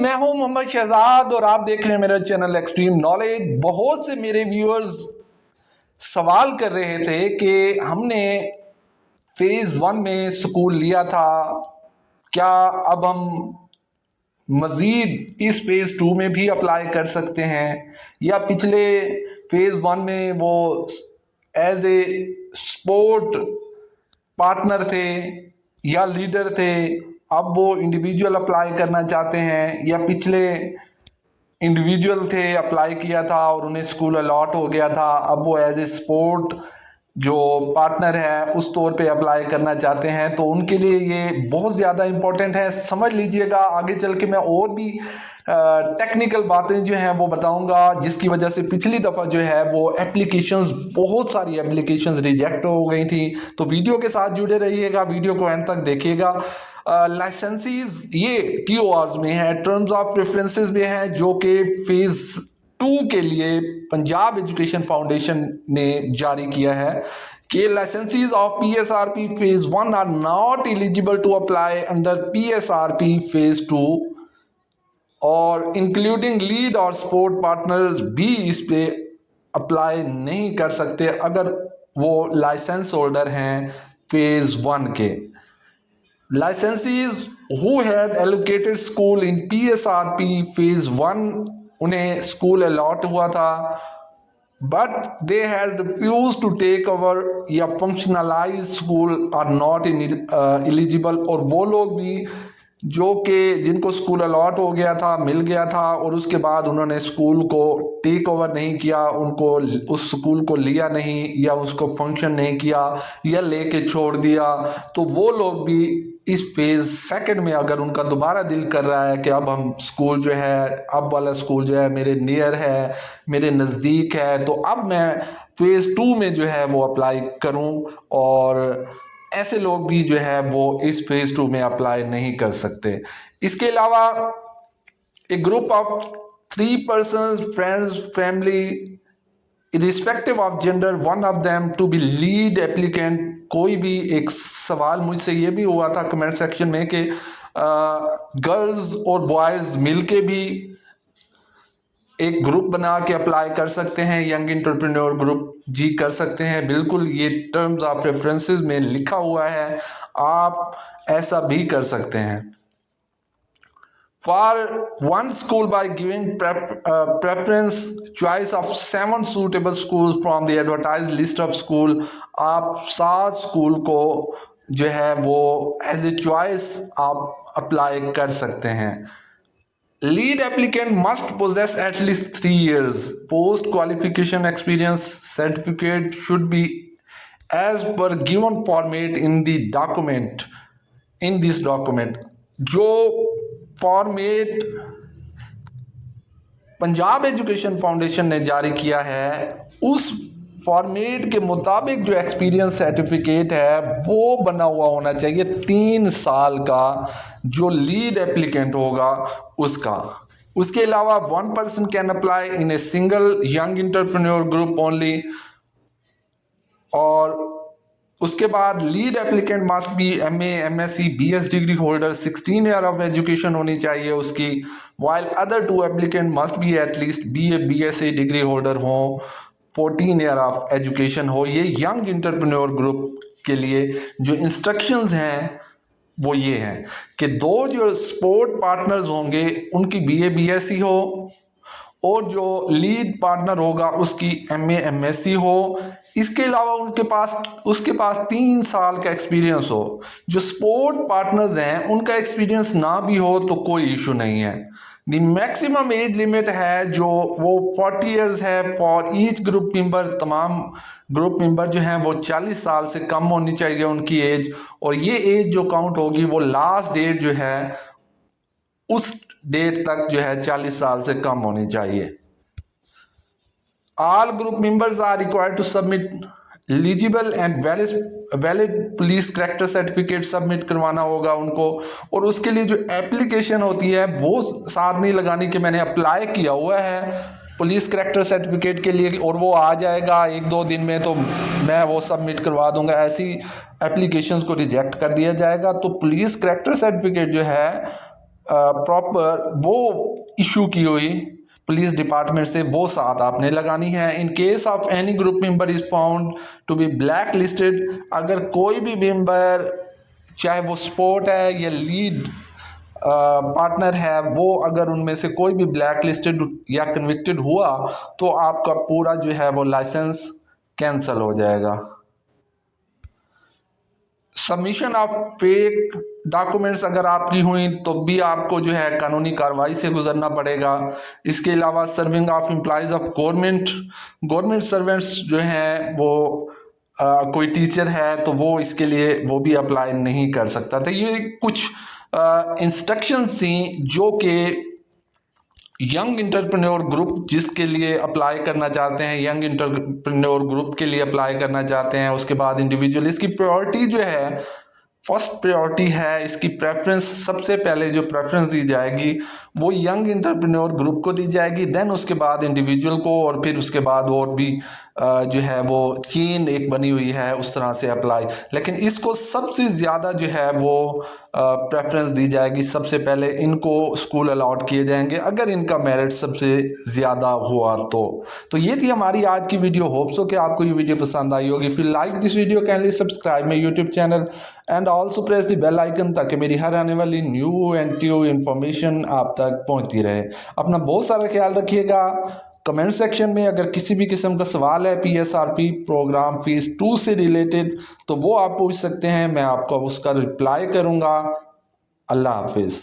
मैं हूं मोहम्मद शहजाद और आप देख रहे हैं मेरा चैनल एक्सट्रीम नॉलेज। बहुत से मेरे व्यूअर्स सवाल कर रहे थे कि हमने फेज 1 में स्कूल लिया था, क्या अब हम मज़ीद इस फेज 2 में भी अप्लाई कर सकते हैं, या पिछले फेज 1 में वो एज ए स्पोर्ट पार्टनर थे या लीडर थे, अब वो इंडिविजुअल अप्लाई करना चाहते हैं, या पिछले इंडिविजुअल थे अप्लाई किया था और उन्हें स्कूल अलॉट हो गया था, अब वो एज ए स्पोर्ट जो पार्टनर है उस तौर पे अप्लाई करना चाहते हैं। तो उनके लिए ये बहुत ज़्यादा इम्पोर्टेंट है, समझ लीजिएगा। आगे चल के मैं और भी टेक्निकल बातें जो हैं वो बताऊंगा, जिसकी वजह से पिछली दफ़ा जो है वो एप्लीकेशंस, बहुत सारी एप्लीकेशंस रिजेक्ट हो गई थी। तो वीडियो के साथ जुड़े रहिएगा, वीडियो को एंड तक देखिएगा। लाइसेंसीज ये TORs में है, टर्म्स ऑफ प्रेफरेंसेस में है, जो कि फेज 2 के लिए पंजाब एजुकेशन फाउंडेशन ने जारी किया है कि licensees of PSRP phase 1 are not eligible to apply under PSRP phase 2 और इंक्लूडिंग लीड और सपोर्ट पार्टनर्स भी इस पे अप्लाई नहीं कर सकते अगर वो लाइसेंस होल्डर हैं फेज 1 के। Licensees who had allocated school in PSRP phase 1, उन्हें स्कूल अलॉट हुआ था, but they had refuse to take over या functionalise school are not eligible. और वो लोग भी जो कि जिनको स्कूल अलॉट हो गया था, मिल गया था, और उसके बाद उन्होंने स्कूल को टेक ओवर नहीं किया, उनको उस स्कूल को लिया नहीं या उसको फंक्शन नहीं किया या लेके छोड़ दिया, तो वो लोग भी इस फेज 2 में अगर उनका दोबारा दिल कर रहा है कि अब हम स्कूल जो है, अब वाला स्कूल जो है मेरे नियर है, मेरे नज़दीक है, तो अब मैं फेज 2 में जो है वो अप्लाई करूं, और ऐसे लोग भी जो है वो इस फेज 2 में अप्लाई नहीं कर सकते। इसके अलावा a group of 3 persons, friends, family, irrespective of gender, one of them to be lead applicant. कोई भी एक सवाल मुझसे ये भी हुआ था कमेंट सेक्शन में कि गर्ल्स और बॉयज़ मिलके भी एक ग्रुप बना के अप्लाई कर सकते हैं, यंग एंटरप्रेन्योर ग्रुप। जी कर सकते हैं, बिल्कुल, ये टर्म्स ऑफ रेफरेंसेस में लिखा हुआ है, आप ऐसा भी कर सकते हैं। For one school by giving preference choice of 7 suitable schools from the advertise list of school, आप 7 स्कूल को जो है वो एज ए चॉइस आप अप्लाई कर सकते हैं। Lead applicant must possess at least 3 years post qualification experience. Certificate should be as per given format in the document. In this document, जो फॉर्मेट पंजाब एजुकेशन फाउंडेशन ने जारी किया है उस फॉर्मेट के मुताबिक जो एक्सपीरियंस सर्टिफिकेट है वो बना हुआ होना चाहिए 3 साल का, जो लीड एप्लीकेंट होगा उसका। उसके अलावा 1 person can apply in a single young entrepreneur group only. और उसके बाद lead applicant must be MA, MSc, BS degree holder, 16 year of education होनी चाहिए उसकी, while other 2 applicant must be at least BA, BSc degree holder हो, 14 year of education हो। ये young entrepreneur group के लिए जो इंस्ट्रक्शंस हैं वो ये हैं कि 2 जो सपोर्ट पार्टनर्स होंगे उनकी BA, BSc हो, और जो लीड पार्टनर होगा उसकी MA, MSc हो। इसके अलावा उसके पास 3 साल का एक्सपीरियंस हो। जो सपोर्ट पार्टनर्स हैं उनका एक्सपीरियंस ना भी हो तो कोई इशू नहीं है। द मैक्सिमम एज लिमिट है जो वो 40 ईयर्स है फॉर ईच ग्रुप मेंबर। तमाम ग्रुप मेंबर जो हैं वो 40 साल से कम होनी चाहिए उनकी एज, और ये एज जो काउंट होगी वो लास्ट डेट जो है उस डेट तक जो है 40 साल से कम होनी चाहिए। All group members are required to submit eligible and valid police character certificate submit करवाना होगा उनको। और उसके लिए जो एप्लीकेशन होती है वो साथ नहीं लगानी कि मैंने अप्लाई किया हुआ है पुलिस करेक्टर सर्टिफिकेट के लिए और वो आ जाएगा 1-2 दिन में तो मैं वो सबमिट करवा दूंगा, ऐसी एप्लीकेशंस को रिजेक्ट कर दिया जाएगा। तो पुलिस करेक्टर सर्टिफिकेट जो है प्रॉपर वो इशू की हुई पुलिस डिपार्टमेंट से, वो साथ आपने लगानी है। In case of any group member is found to be blacklisted, अगर कोई भी मेंबर चाहे वो स्पोर्ट है या लीड पार्टनर है, वो अगर उनमें से कोई भी ब्लैक लिस्टेड या कन्विक्टेड हुआ तो आपका पूरा जो है वो लाइसेंस कैंसिल हो जाएगा। सबमिशन ऑफ फेक डॉक्यूमेंट्स अगर आपकी हुई तो भी आपको जो है कानूनी कार्रवाई से गुजरना पड़ेगा। इसके अलावा serving of employees of government servants जो हैं वो कोई टीचर है तो वो इसके लिए वो भी अप्लाई नहीं कर सकता। तो ये कुछ इंस्ट्रक्शंस थी जो कि यंग इंटरप्रेन्योर ग्रुप जिसके लिए अप्लाई करना चाहते हैं, यंग इंटरप्रेन्योर ग्रुप के लिए अप्लाई करना चाहते हैं। उसके बाद इंडिविजुअल, इसकी प्रायोरिटी जो है, फर्स्ट प्रायोरिटी है इसकी प्रेफरेंस, सबसे पहले जो प्रेफरेंस दी जाएगी वो यंग इंटरप्रेन्योर ग्रुप को दी जाएगी, देन उसके बाद इंडिविजुअल को, और फिर उसके बाद और भी जो है वो चेन एक बनी हुई है उस तरह से अप्लाई। लेकिन इसको सबसे ज़्यादा जो है वो प्रेफरेंस दी जाएगी, सबसे पहले इनको स्कूल अलाउट किए जाएंगे अगर इनका मेरिट सबसे ज़्यादा हुआ तो ये थी हमारी आज की वीडियो। होप्स हो कि आपको ये वीडियो पसंद आई होगी। फिर like this video, kindly subscribe my YouTube channel and also press the bell icon ताकि मेरी हर आने वाली न्यू एंड ट्रू इन्फॉर्मेशन आप तक पहुंचती रहे। अपना बहुत सारा ख्याल रखिएगा। कमेंट सेक्शन में अगर किसी भी किस्म का सवाल है PSRP प्रोग्राम फेज़ 2 से रिलेटेड तो वो आप पूछ सकते हैं, मैं आपको उसका रिप्लाई करूँगा। अल्लाह हाफिज़।